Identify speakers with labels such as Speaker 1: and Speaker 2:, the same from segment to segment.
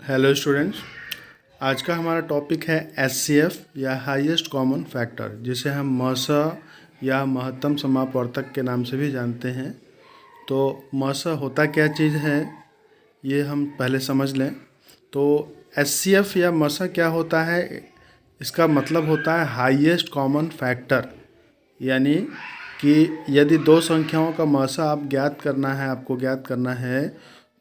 Speaker 1: Hello students. आज का हमारा टॉपिक है एचसीएफ या हाईएस्ट कॉमन फैक्टर, जिसे हम मसा या महत्तम समापवर्तक के नाम से भी जानते हैं। तो मसा होता क्या चीज़ है ये हम पहले समझ लें। तो एचसीएफ या मसा क्या होता है, इसका मतलब होता है हाईएस्ट कॉमन फैक्टर। यानी कि यदि दो संख्याओं का मसा आपको ज्ञात करना है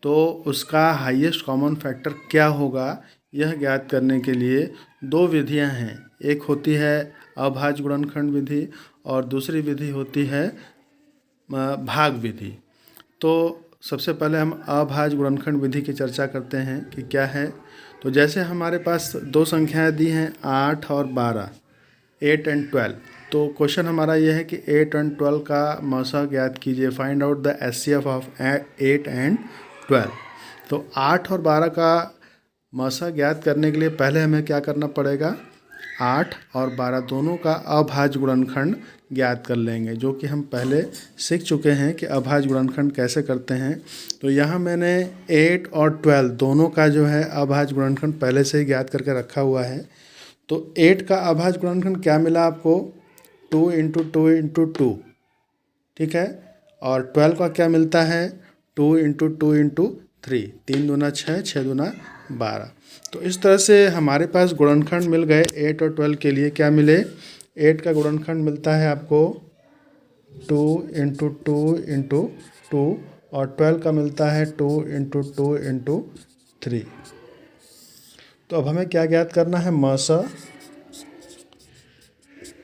Speaker 1: तो उसका हाईएस्ट कॉमन फैक्टर क्या होगा, यह ज्ञात करने के लिए दो विधियां हैं। एक होती है अभाज्य गुणनखंड विधि और दूसरी विधि होती है भाग विधि। तो सबसे पहले हम अभाज्य गुणनखंड विधि की चर्चा करते हैं कि क्या है। तो जैसे हमारे पास दो संख्याएं दी हैं 8 और 12, 8 एंड 12। तो क्वेश्चन हमारा यह है कि 8 एंड 12 का मसा ज्ञात कीजिए, find out the HCF of 8 and 12। तो 8 और 12 का मसा ज्ञात करने के लिए पहले हमें क्या करना पड़ेगा, 8 और 12 दोनों का अभाज्य गुणनखंड ज्ञात कर लेंगे, जो कि हम पहले सीख चुके हैं कि अभाज्य गुणनखंड कैसे करते हैं। तो यहाँ मैंने 8 और 12 दोनों का जो है अभाज्य गुणनखंड पहले से ही ज्ञात करके रखा हुआ है। तो 8 का अभाज्य गुणनखंड क्या मिला आपको, 2 इंटू 2 इंटू 2, ठीक है। और 12 का क्या मिलता है, 2 इंटू 2 इंटू 3, 3 दूना 6, 6 दूना 12। तो इस तरह से हमारे पास गुणनखंड मिल गए 8 और 12 के लिए। क्या मिले, 8 का गुणनखंड मिलता है आपको 2 इंटू 2 इंटू 2 और 12 का मिलता है 2 इंटू 2 इंटू 3। तो अब हमें क्या ज्ञात करना है, मसा।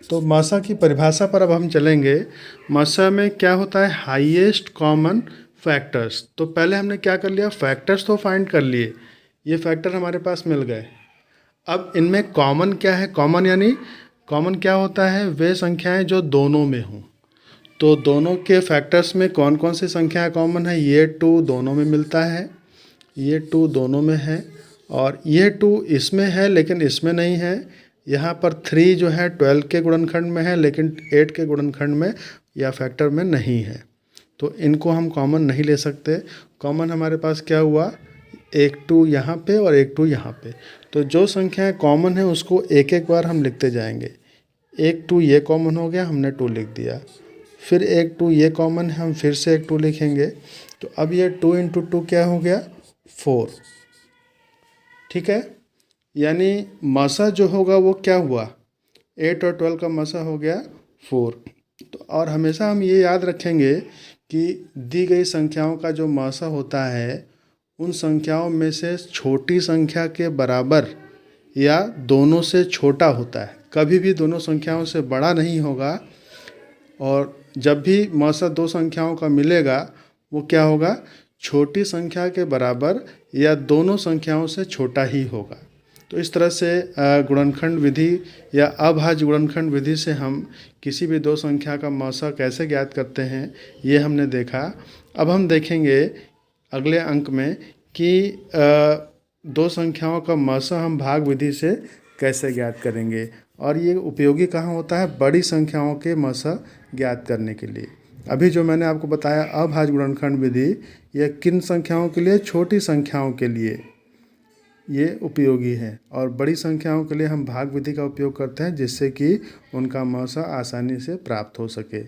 Speaker 1: तो मसा की परिभाषा पर अब हम चलेंगे। मसा में क्या होता है, हाईएस्ट कॉमन फैक्टर्स। तो पहले हमने क्या कर लिया, फैक्टर्स तो फाइंड कर लिए, ये फैक्टर हमारे पास मिल गए। अब इनमें कॉमन क्या है, कॉमन यानी कॉमन क्या होता है, वे संख्याएं जो दोनों में हों। तो दोनों के फैक्टर्स में कौन कौन सी संख्याएं कॉमन है, ये 2 दोनों में मिलता है, ये 2 दोनों में है, और ये 2 इसमें है लेकिन इसमें नहीं है। यहाँ पर 3 जो है 12 के गुणनखंड में है लेकिन 8 के गुणनखंड में या फैक्टर में नहीं है। तो इनको हम कॉमन नहीं ले सकते। कॉमन हमारे पास क्या हुआ, एक 2 यहाँ पे और एक 2 यहाँ पे। तो जो संख्याएं कॉमन है उसको एक एक बार हम लिखते जाएंगे। एक 2 ये कॉमन हो गया, हमने 2 लिख दिया। फिर एक 2 ये कॉमन है, हम फिर से एक 2 लिखेंगे। तो अब ये 2 इंटू 2 क्या हो गया, 4, ठीक है। यानी मसा जो होगा वो क्या हुआ, 8 और 12 का मसा हो गया 4। तो और हमेशा हम ये याद रखेंगे कि दी गई संख्याओं का जो मसा होता है उन संख्याओं में से छोटी संख्या के बराबर या दोनों से छोटा होता है, कभी भी दोनों संख्याओं से बड़ा नहीं होगा। और जब भी मसा दो संख्याओं का मिलेगा वो क्या होगा, छोटी संख्या के बराबर या दोनों संख्याओं से छोटा ही होगा। तो इस तरह से गुणनखंड विधि या अभाज्य गुणनखंड विधि से हम किसी भी दो संख्या का मसा कैसे ज्ञात करते हैं ये हमने देखा। अब हम देखेंगे अगले अंक में कि दो संख्याओं का मसा हम भाग विधि से कैसे ज्ञात करेंगे, और ये उपयोगी कहाँ होता है, बड़ी संख्याओं के मसा ज्ञात करने के लिए। अभी जो मैंने आपको बताया अभाज्य गुणनखंड विधि, यह किन संख्याओं के लिए, छोटी संख्याओं के लिए ये उपयोगी है, और बड़ी संख्याओं के लिए हम भाग विधि का उपयोग करते हैं जिससे कि उनका मसा आसानी से प्राप्त हो सके।